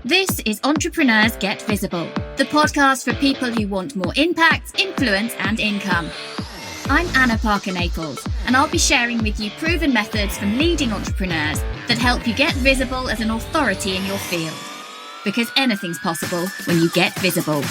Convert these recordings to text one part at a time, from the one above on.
This is Entrepreneurs Get Visible, the podcast for people who want more impact, influence, and income. I'm Anna Parker-Naples, and I'll be sharing with you proven methods from leading entrepreneurs that help you get visible as an authority in your field. Because anything's possible when you get visible.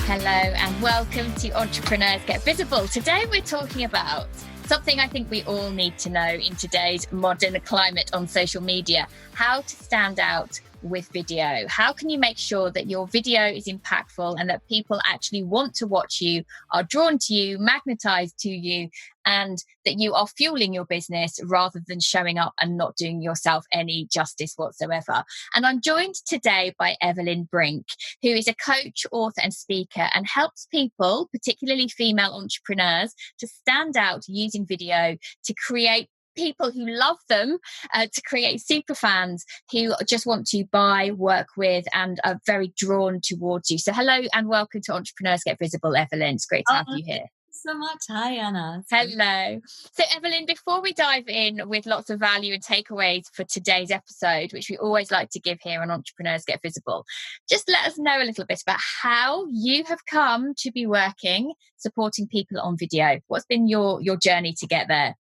Hello and welcome to Entrepreneurs Get Visible. Today we're talking about something I think we all need to know in today's modern climate on social media: how to stand out with video. How can you make sure that your video is impactful and that people actually want to watch you, are drawn to you, magnetized to you, and that you are fueling your business rather than showing up and not doing yourself any justice whatsoever? And I'm joined today by Evelyne Brink, who is a coach, author and speaker, and helps people, particularly female entrepreneurs, to stand out using video to create people who love them, to create superfans who just want to buy, work with, and are very drawn towards you. So hello and welcome to Entrepreneurs Get Visible, Evelyne. It's great to have you here. Thank you so much. Hi, Anna. Hello. So Evelyne, before we dive in with lots of value and takeaways for today's episode, which we always like to give here on Entrepreneurs Get Visible, just let us know a little bit about how you have come to be working, supporting people on video. What's been your journey to get there?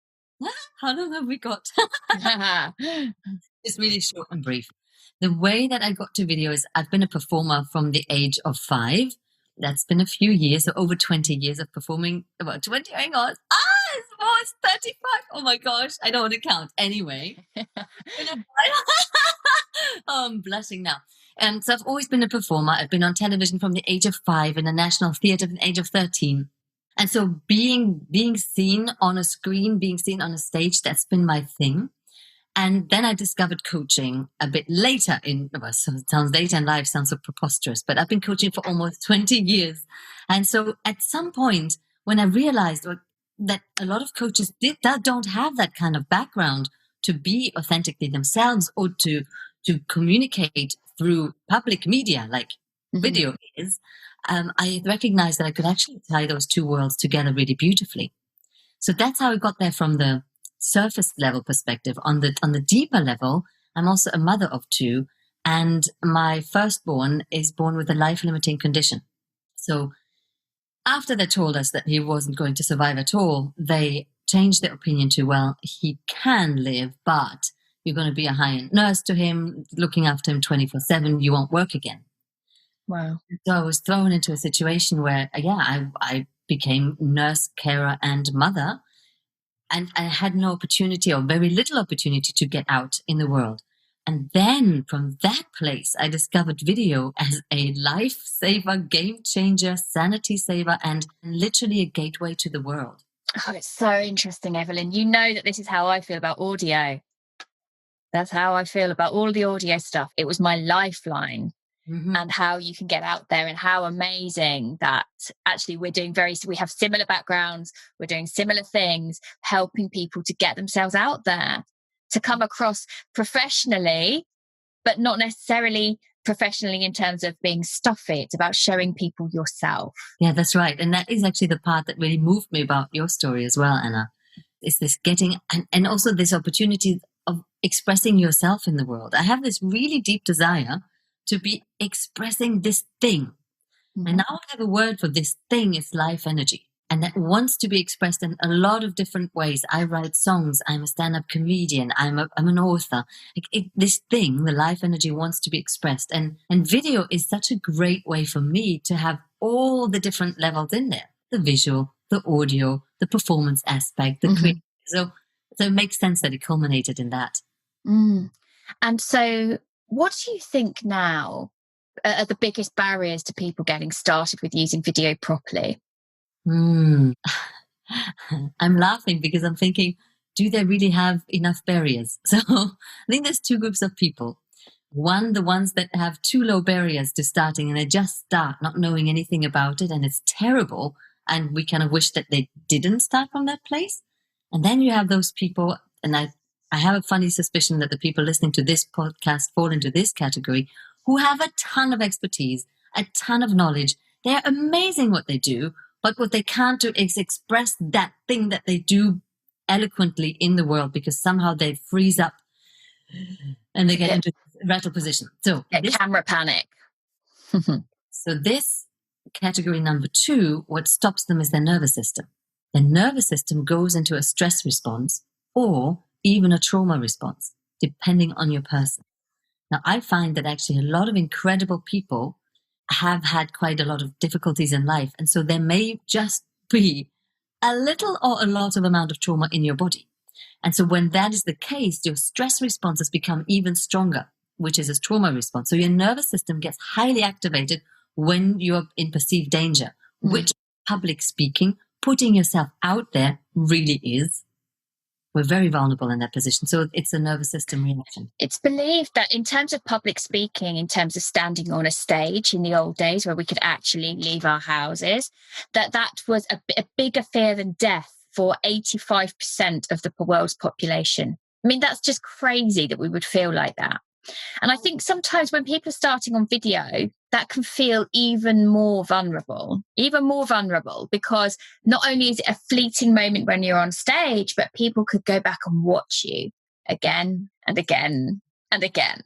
How long have we got? It's really short and brief. The way that I got to video is I've been a performer from the age of 5. That's been a few years, so over 20 years of performing. About 20, hang on. It's 35. Oh my gosh, I don't want to count. Anyway. I'm blushing now. And so I've always been a performer. I've been on television from the age of 5, in a national theatre from the age of 13. And so being seen on a screen, being seen on a stage, that's been my thing. And then I discovered coaching a bit later so it sounds later in life, sounds so preposterous, but I've been coaching for almost 20 years. And so at some point when I realized that a lot of coaches don't have that kind of background to be authentically themselves or to communicate through public media like video is, I recognized that I could actually tie those two worlds together really beautifully. So that's how I got there from the surface level perspective. On the deeper level, I'm also a mother of 2, and my firstborn is born with a life-limiting condition. So after they told us that he wasn't going to survive at all, they changed their opinion to, well, he can live, but you're going to be a high-end nurse to him, looking after him 24/7, you won't work again. Wow. So I was thrown into a situation where, I became nurse, carer, and mother, and I had no opportunity or very little opportunity to get out in the world. And then from that place, I discovered video as a lifesaver, game changer, sanity saver, and literally a gateway to the world. Oh, it's so interesting, Evelyne. You know that this is how I feel about audio. That's how I feel about all the audio stuff. It was my lifeline. And how you can get out there, and how amazing that actually we have similar backgrounds, we're doing similar things, helping people to get themselves out there, to come across professionally, but not necessarily professionally in terms of being stuffy. It's about showing people yourself. Yeah, that's right. And that is actually the part that really moved me about your story as well, Anna. Is this getting, and also this opportunity of expressing yourself in the world. I have this really deep desire to be expressing this thing. And now I have a word for this thing, is life energy. And that wants to be expressed in a lot of different ways. I write songs. I'm a stand-up comedian. I'm an author. This thing, the life energy, wants to be expressed. And video is such a great way for me to have all the different levels in there. The visual, the audio, the performance aspect, the creative. So it makes sense that it culminated in that. And so what do you think now are the biggest barriers to people getting started with using video properly? I'm laughing because I'm thinking, do they really have enough barriers? So I think there's 2 groups of people. One, the ones that have too low barriers to starting, and they just start not knowing anything about it, and it's terrible, and we kind of wish that they didn't start from that place. And then you have those people, and I have a funny suspicion that the people listening to this podcast fall into this category, who have a ton of expertise, a ton of knowledge. They're amazing what they do, but what they can't do is express that thing that they do eloquently in the world because somehow they freeze up and they get into rattle position. So this camera panic. So this category number 2, what stops them is their nervous system. The nervous system goes into a stress response or even a trauma response, depending on your person. Now, I find that actually a lot of incredible people have had quite a lot of difficulties in life. And so there may just be a little or a lot of amount of trauma in your body. And so when that is the case, your stress responses become even stronger, which is a trauma response. So your nervous system gets highly activated when you're in perceived danger, which public speaking, putting yourself out there really is. We're very vulnerable in that position. So it's a nervous system reaction. It's believed that in terms of public speaking, in terms of standing on a stage in the old days where we could actually leave our houses, that was a bigger fear than death for 85% of the world's population. I mean, that's just crazy that we would feel like that. And I think sometimes when people are starting on video, that can feel even more vulnerable, because not only is it a fleeting moment when you're on stage, but people could go back and watch you again and again and again.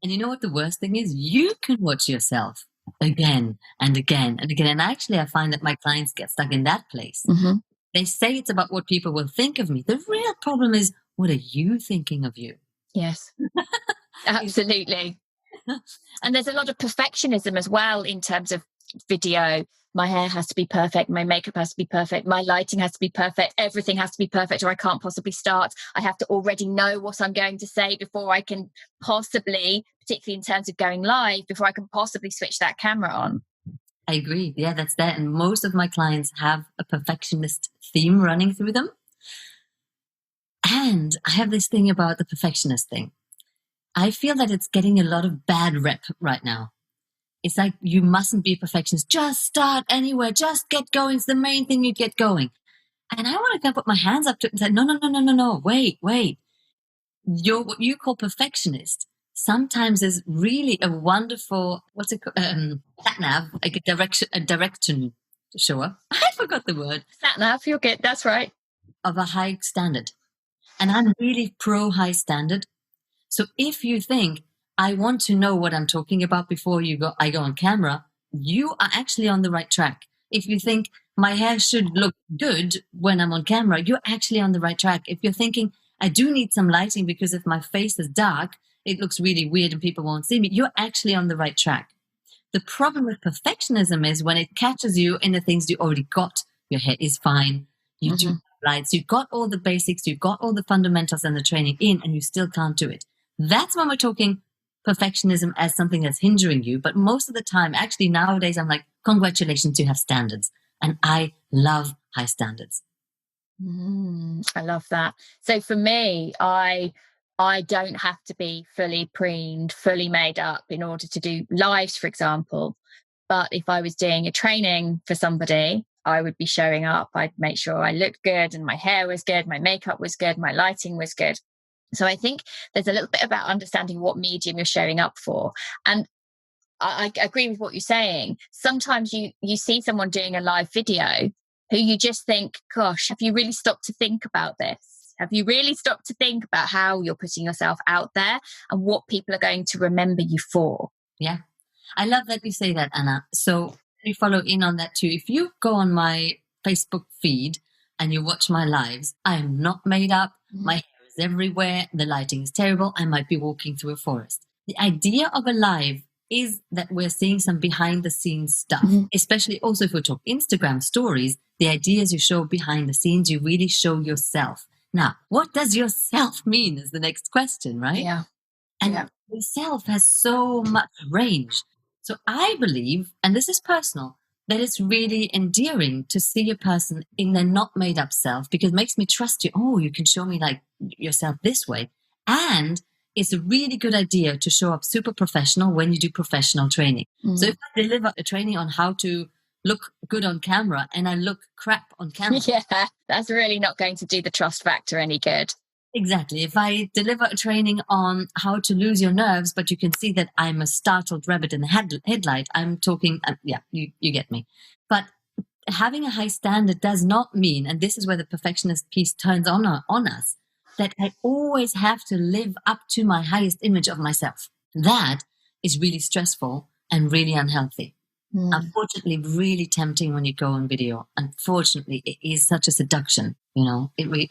And you know what the worst thing is? You can watch yourself again and again and again. And actually, I find that my clients get stuck in that place. Mm-hmm. They say it's about what people will think of me. The real problem is, what are you thinking of you? Yes. Absolutely. And there's a lot of perfectionism as well in terms of video. My hair has to be perfect. My makeup has to be perfect. My lighting has to be perfect. Everything has to be perfect or I can't possibly start. I have to already know what I'm going to say before I can possibly, particularly in terms of going live, before I can possibly switch that camera on. I agree. Yeah, that's that. And most of my clients have a perfectionist theme running through them. And I have this thing about the perfectionist thing. I feel that it's getting a lot of bad rep right now. It's like, you mustn't be a perfectionist. Just start anywhere. Just get going. It's the main thing, you get going. And I want to put my hands up to it and say, no. Wait. What you call perfectionist sometimes is really a wonderful, sat nav, like a direction shower. I forgot the word. Sat nav, you're good. That's right. Of a high standard. And I'm really pro high standard. So if you think, I want to know what I'm talking about before I go on camera, you are actually on the right track. If you think my hair should look good when I'm on camera, you're actually on the right track. If you're thinking, I do need some lighting because if my face is dark, it looks really weird and people won't see me, you're actually on the right track. The problem with perfectionism is when it catches you in the things you already got. Your hair is fine. You do lights. You've got all the basics. You've got all the fundamentals and the training in, and you still can't do it. That's when we're talking perfectionism as something that's hindering you. But most of the time, actually nowadays, I'm like, congratulations, you have standards. And I love high standards. I love that. So for me, I don't have to be fully preened, fully made up in order to do lives, for example. But if I was doing a training for somebody, I would be showing up. I'd make sure I looked good and my hair was good, my makeup was good, my lighting was good. So I think there's a little bit about understanding what medium you're showing up for. And I agree with what you're saying. Sometimes you see someone doing a live video who you just think, gosh, have you really stopped to think about this? Have you really stopped to think about how you're putting yourself out there and what people are going to remember you for? Yeah. I love that you say that, Anna. So you follow in on that too. If you go on my Facebook feed and you watch my lives, I am not made up. My hair is everywhere. The lighting is terrible. I might be walking through a forest. The idea of a live is that we're seeing some behind the scenes stuff, especially also if we talk Instagram stories. The idea is you show behind the scenes, you really show yourself. Now, what does yourself mean is the next question, right? Yeah. And yourself has so much range. So I believe, and this is personal, that it's really endearing to see a person in their not made up self, because it makes me trust you. Oh, you can show me like yourself this way. And it's a really good idea to show up super professional when you do professional training. So if I deliver a training on how to look good on camera and I look crap on camera. Yeah, that's really not going to do the trust factor any good. Exactly. If I deliver a training on how to lose your nerves, but you can see that I'm a startled rabbit in the headlight, I'm talking, you get me. But having a high standard does not mean, and this is where the perfectionist piece turns on us, that I always have to live up to my highest image of myself. That is really stressful and really unhealthy. Unfortunately, really tempting when you go on video. Unfortunately, it is such a seduction, it really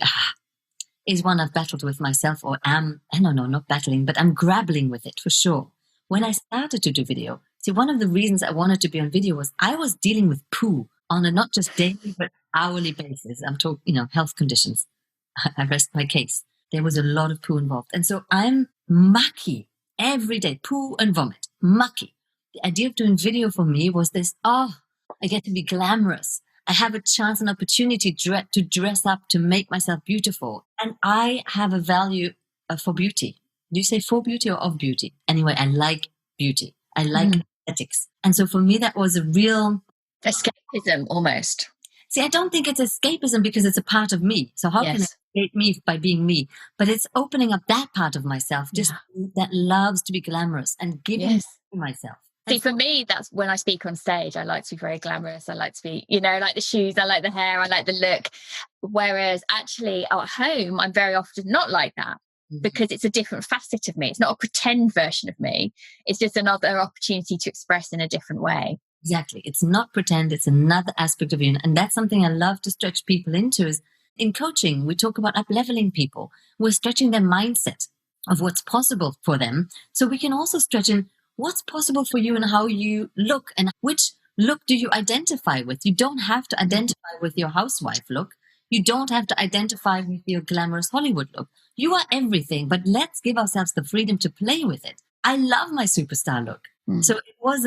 is one I've battled with myself, or I don't know, not battling, but I'm grappling with it for sure. When I started to do video, see, one of the reasons I wanted to be on video was I was dealing with poo on a not just daily, but hourly basis. I'm talking, health conditions. I rest my case. There was a lot of poo involved. And so I'm mucky every day, poo and vomit, mucky. The idea of doing video for me was this, I get to be glamorous. I have a chance and opportunity to dress up, to make myself beautiful. And I have a value for beauty. Do you say for beauty or of beauty? Anyway, I like beauty. I like aesthetics. And so for me, that was a real escapism almost. See, I don't think it's escapism because it's a part of me. So how can I escape me by being me? But it's opening up that part of myself, just that loves to be glamorous and giving to myself. See, for me, that's when I speak on stage, I like to be very glamorous. I like to be, I like the shoes, I like the hair, I like the look. Whereas actually at home, I'm very often not like that because it's a different facet of me. It's not a pretend version of me. It's just another opportunity to express in a different way. Exactly. It's not pretend. It's another aspect of you. And that's something I love to stretch people into is in coaching, we talk about up-leveling people. We're stretching their mindset of what's possible for them. So we can also stretch in what's possible for you and how you look and which look do you identify with. You don't have to identify with your housewife look. You don't have to identify with your glamorous Hollywood look. You are everything, but let's give ourselves the freedom to play with it. I love my superstar look. So it was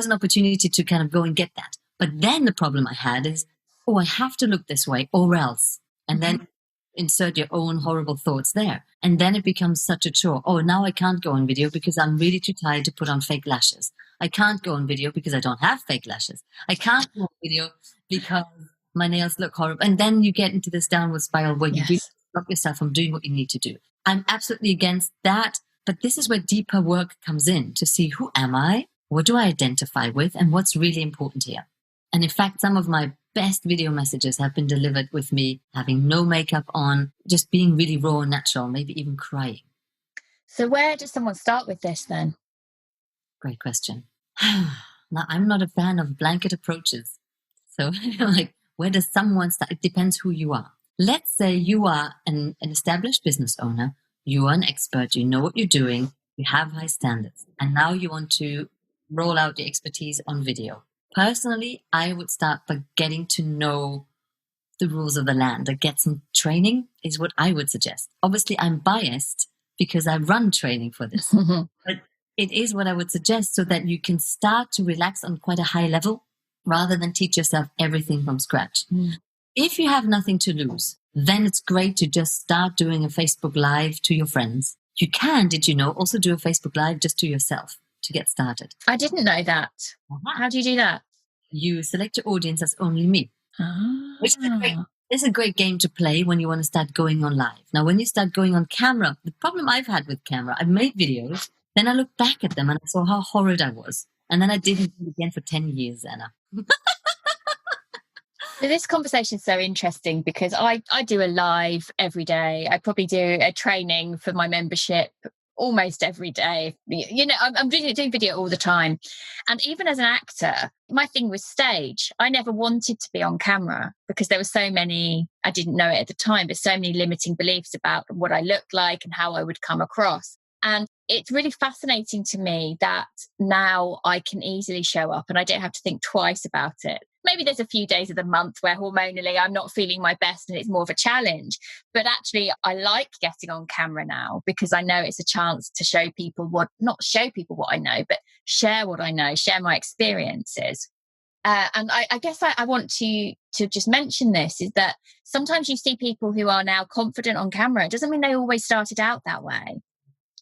an opportunity to kind of go and get that. But then the problem I had is, I have to look this way or else. And then insert your own horrible thoughts there. And then it becomes such a chore. Now I can't go on video because I'm really too tired to put on fake lashes. I can't go on video because I don't have fake lashes. I can't go on video because my nails look horrible. And then you get into this downward spiral where you really stop yourself from doing what you need to do. I'm absolutely against that. But this is where deeper work comes in to see who am I? What do I identify with? And what's really important here? And in fact, some of my best video messages have been delivered with me having no makeup on, just being really raw and natural, maybe even crying. So where does someone start with this then? Great question. Now, I'm not a fan of blanket approaches. So where does someone start? It depends who you are. Let's say you are an established business owner. You are an expert. You know what you're doing. You have high standards. And now you want to roll out your expertise on video. Personally, I would start by getting to know the rules of the land. Get some training is what I would suggest. Obviously, I'm biased because I run training for this. But it is what I would suggest so that you can start to relax on quite a high level rather than teach yourself everything from scratch. If you have nothing to lose, then it's great to just start doing a Facebook Live to your friends. You can, did you know, also do a Facebook Live just to yourself to get started. I didn't know that. How do you do that? You select your audience as only me, which is a great game to play when you want to start going on live. Now, when you start going on camera, the problem I've had with camera, I've made videos, then I look back at them and I saw how horrid I was. And then I didn't do it again for 10 years, Anna. So this conversation is so interesting because I do a live every day. I probably do a training for my membership almost every day. I'm doing video all the time. And even as an actor, my thing was stage. I never wanted to be on camera because there were so many, I didn't know it at the time, but so many limiting beliefs about what I looked like and how I would come across. And it's really fascinating to me that now I can easily show up and I don't have to think twice about it. Maybe there's a few days of the month where hormonally I'm not feeling my best and it's more of a challenge. But actually, I like getting on camera now because I know it's a chance to show people not show people what I know, but share what I know, share my experiences. And I guess I want to just mention this is that sometimes you see people who are now confident on camera. It doesn't mean they always started out that way.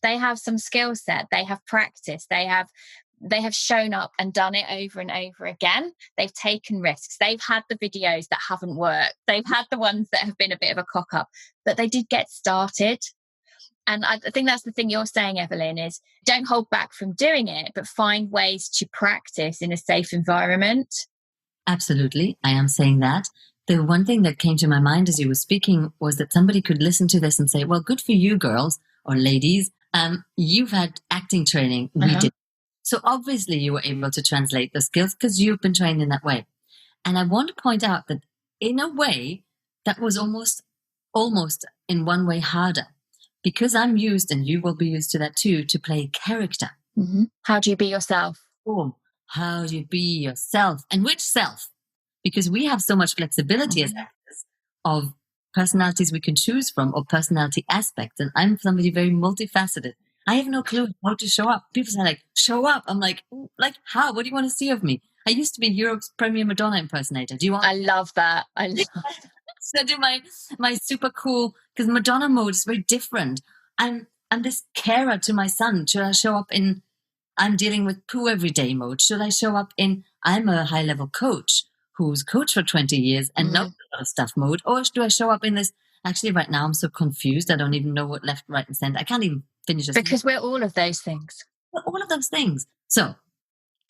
They have some skill set, they have practice, they have shown up and done it over and over again. They've taken risks. They've had the videos that haven't worked. They've had the ones that have been a bit of a cock up, but they did get started. And I think that's the thing you're saying, Evelyne, is don't hold back from doing it, but find ways to practice in a safe environment. Absolutely. I am saying that. The one thing that came to my mind as you were speaking was that somebody could listen to this and say, well, good for you girls or ladies. You've had acting training. We did. So obviously you were able to translate the skills because you've been trained in that way. And I want to point out that in a way that was almost in one way harder, because I'm used, and you will be used to that too, to play character. Mm-hmm. How do you be yourself? Oh, how do you be yourself? And which self? Because we have so much flexibility as actors of personalities we can choose from or personality aspects. And I'm somebody very multifaceted. I have no clue how to show up. People say like, show up. I'm like how? What do you want to see of me? I used to be Europe's premier Madonna impersonator. Do you want? I love that. I love that. So I do my super cool, because Madonna mode is very different. I'm this carer to my son. Should I show up in I'm dealing with poo every day mode? Should I show up in I'm a high level coach who's coached for 20 years and knows a lot of stuff mode? Or do I show up in this? Actually, right now I'm so confused. I don't even know what left, right, and center. I can't even finish this. Because we're all of those things. We're all of those things. So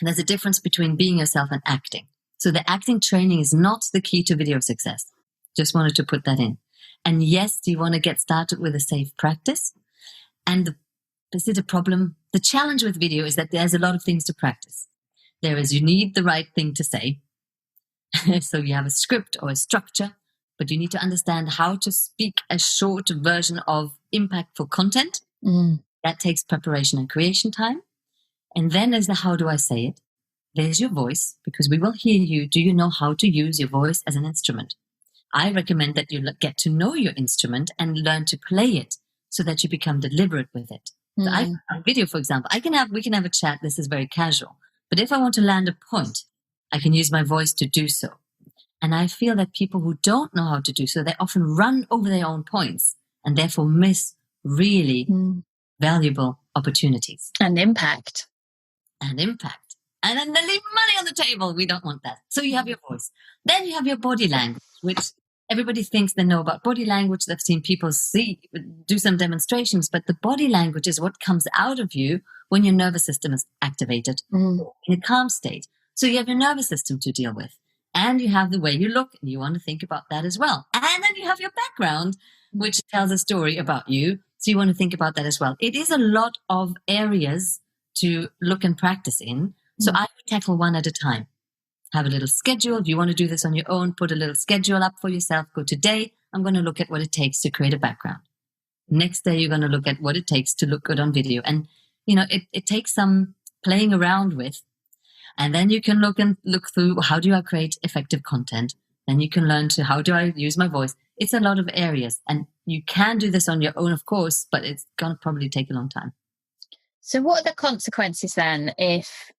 there's a difference between being yourself and acting. So the acting training is not the key to video success. Just wanted to put that in. And yes, do you want to get started with a safe practice? And this is a problem. The challenge with video is that there's a lot of things to practice. There is, you need the right thing to say. So you have a script or a structure, but you need to understand how to speak a short version of impactful content. That takes preparation and creation time. And then there's the how do I say it? There's your voice, because we will hear you. Do you know how to use your voice as an instrument? I recommend that you get to know your instrument and learn to play it so that you become deliberate with it. So on video, for example, we can have a chat. This is very casual. But if I want to land a point, I can use my voice to do so. And I feel that people who don't know how to do so, they often run over their own points and therefore miss really valuable opportunities. And impact. And then they leave money on the table. We don't want that. So you have your voice. Then you have your body language, which everybody thinks they know about body language. They've seen people do some demonstrations, but the body language is what comes out of you when your nervous system is activated in a calm state. So you have your nervous system to deal with, and you have the way you look, and you want to think about that as well. And then you have your background, which tells a story about you. So you want to think about that as well. It is a lot of areas to look and practice in. So I would tackle one at a time. Have a little schedule. If you want to do this on your own, put a little schedule up for yourself. Go, today, I'm going to look at what it takes to create a background. Next day, you're going to look at what it takes to look good on video. And, it takes some playing around with. And then you can look through, how do I create effective content? Then you can learn to, how do I use my voice? It's a lot of areas. And you can do this on your own, of course, but it's going to probably take a long time. So what are the consequences then if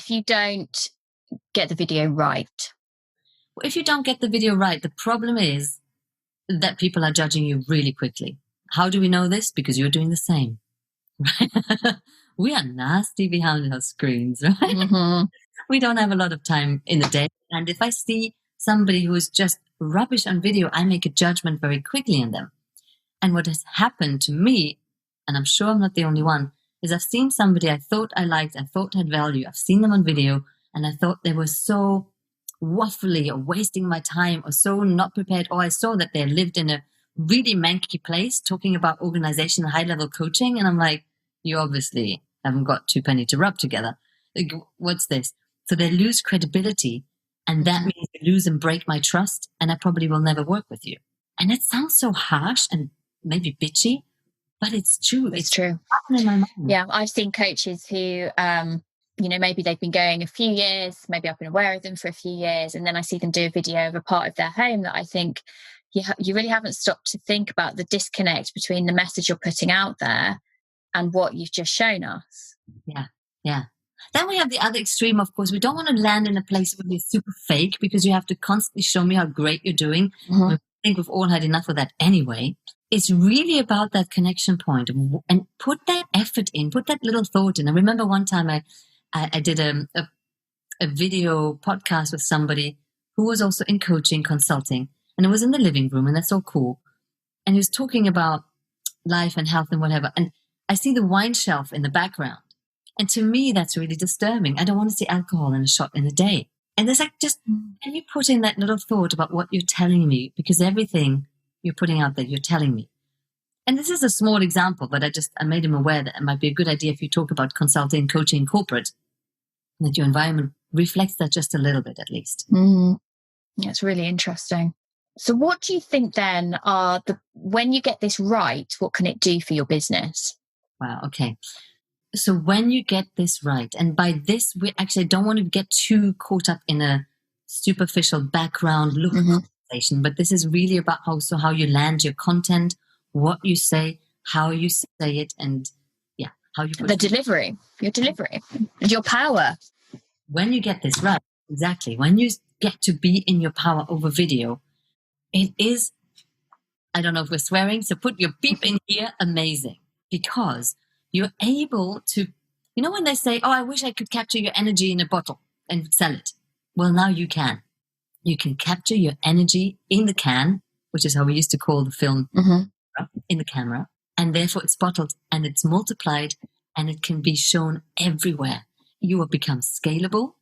you don't get the video right? If you don't get the video right, the problem is that people are judging you really quickly. How do we know this? Because you're doing the same. Right? We are nasty behind our screens, right? We don't have a lot of time in the day. And if I see somebody who is just rubbish on video, I make a judgment very quickly on them. And what has happened to me, and I'm sure I'm not the only one, is I've seen somebody I thought I liked, I thought had value. I've seen them on video, and I thought they were so waffly or wasting my time or so not prepared. Or I saw that they lived in a really manky place talking about organization and high-level coaching. And I'm like, you obviously haven't got two penny to rub together. Like, what's this? So they lose credibility, and that means they lose and break my trust, and I probably will never work with you. And it sounds so harsh and maybe bitchy, but it's true. It's true. In my mind. Yeah, I've seen coaches who, maybe they've been going a few years, maybe I've been aware of them for a few years, and then I see them do a video of a part of their home that I think you really haven't stopped to think about the disconnect between the message you're putting out there and what you've just shown us. Yeah. Then we have the other extreme, of course. We don't want to land in a place where you're super fake, because you have to constantly show me how great you're doing. I think we've all had enough of that anyway. It's really about that connection point, and put that effort in, put that little thought in. I remember one time I did a video podcast with somebody who was also in coaching, consulting, and it was in the living room, and that's so cool. And he was talking about life and health and whatever. And I see the wine shelf in the background. And to me, that's really disturbing. I don't want to see alcohol in a shot in a day. And there's like, just, can you put in that little thought about what you're telling me? Because everything you're putting out there, you're telling me. And this is a small example, but I made him aware that it might be a good idea if you talk about consulting, coaching, corporate, that your environment reflects that just a little bit at least. That's really interesting. So what do you think then when you get this right, what can it do for your business? Wow. Okay. So when you get this right, and by this, we actually don't want to get too caught up in a superficial background look conversation, but this is really about how you land your content, what you say, how you say it, and how you put your delivery, and your power. When you get this right, exactly, when you get to be in your power over video, it is, I don't know if we're swearing, so put your beep in here, amazing, because you're able to, when they say, oh, I wish I could capture your energy in a bottle and sell it. Well, now you can. You can capture your energy in the can, which is how we used to call the film, in the camera, and therefore it's bottled and it's multiplied and it can be shown everywhere. You will become scalable,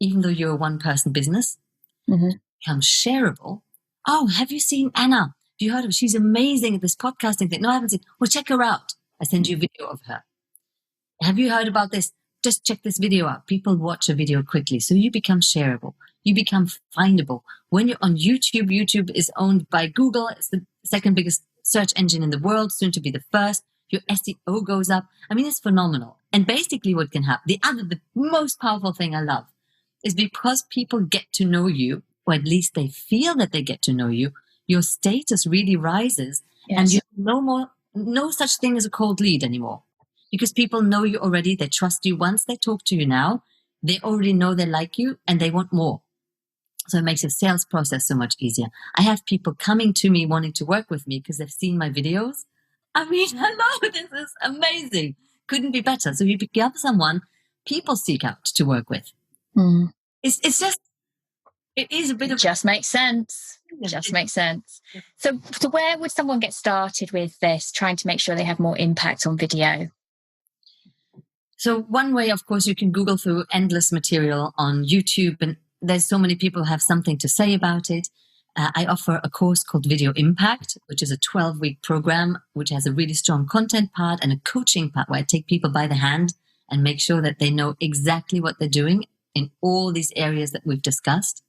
even though you're a one-person business. Become shareable. Oh, have you seen Anna? Have you heard of her? She's amazing at this podcasting thing. No, I haven't seen. Well, check her out. I send you a video of her. Have you heard about this? Just check this video out. People watch a video quickly. So you become shareable. You become findable. When you're on YouTube, YouTube is owned by Google. It's the second biggest search engine in the world, soon to be the first. Your SEO goes up. I mean, it's phenomenal. And basically what can happen, the most powerful thing I love is because people get to know you, or at least they feel that they get to know you, your status really rises. Yes. And you no such thing as a cold lead anymore, because people know you already. They trust you. Once they talk to you now, they already know they like you and they want more. So it makes your sales process so much easier. I have people coming to me wanting to work with me because they've seen my videos. I mean, hello, this is amazing. Couldn't be better. So you become someone people seek out to work with. It's just, it is a bit of... Just makes sense. Just makes sense. So where would someone get started with this, trying to make sure they have more impact on video? So one way, of course, you can Google through endless material on YouTube, and there's so many people have something to say about it. I offer a course called Video Impact, which is a 12-week program, which has a really strong content part and a coaching part where I take people by the hand and make sure that they know exactly what they're doing in all these areas that we've discussed.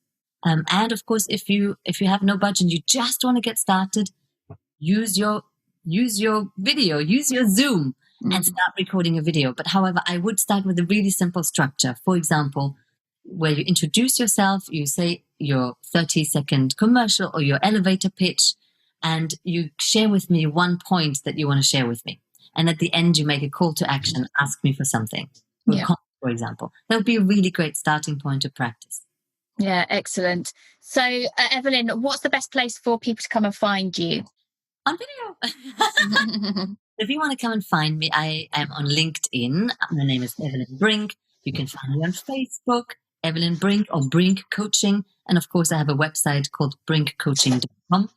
And of course, if you have no budget and you just want to get started, use your video, use your Zoom and start recording a video. But however, I would start with a really simple structure. For example, where you introduce yourself, you say your 30-second commercial or your elevator pitch, and you share with me one point that you want to share with me. And at the end, you make a call to action, ask me for something, for example. That would be a really great starting point to practice. Yeah, excellent. So, Evelyne, what's the best place for people to come and find you? On video. If you want to come and find me, I am on LinkedIn. My name is Evelyne Brink. You can find me on Facebook, Evelyne Brink or Brink Coaching. And of course, I have a website called brinkcoaching.com.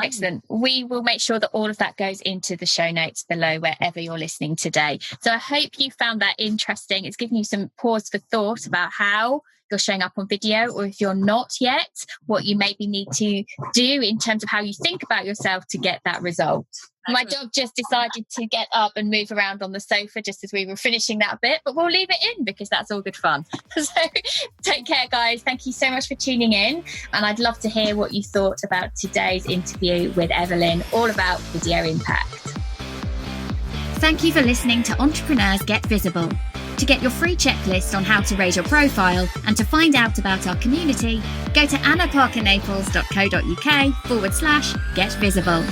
Excellent. We will make sure that all of that goes into the show notes below wherever you're listening today. So I hope you found that interesting. It's given you some pause for thought about how you're showing up on video, or if you're not yet, what you maybe need to do in terms of how you think about yourself to get that result. My dog just decided to get up and move around on the sofa just as we were finishing that bit, but we'll leave it in because that's all good fun. So take care, guys. Thank you so much for tuning in. And I'd love to hear what you thought about today's interview with Evelyne, all about video impact. Thank you for listening to Entrepreneurs Get Visible. To get your free checklist on how to raise your profile and to find out about our community, go to annaparkernaples.co.uk/get visible.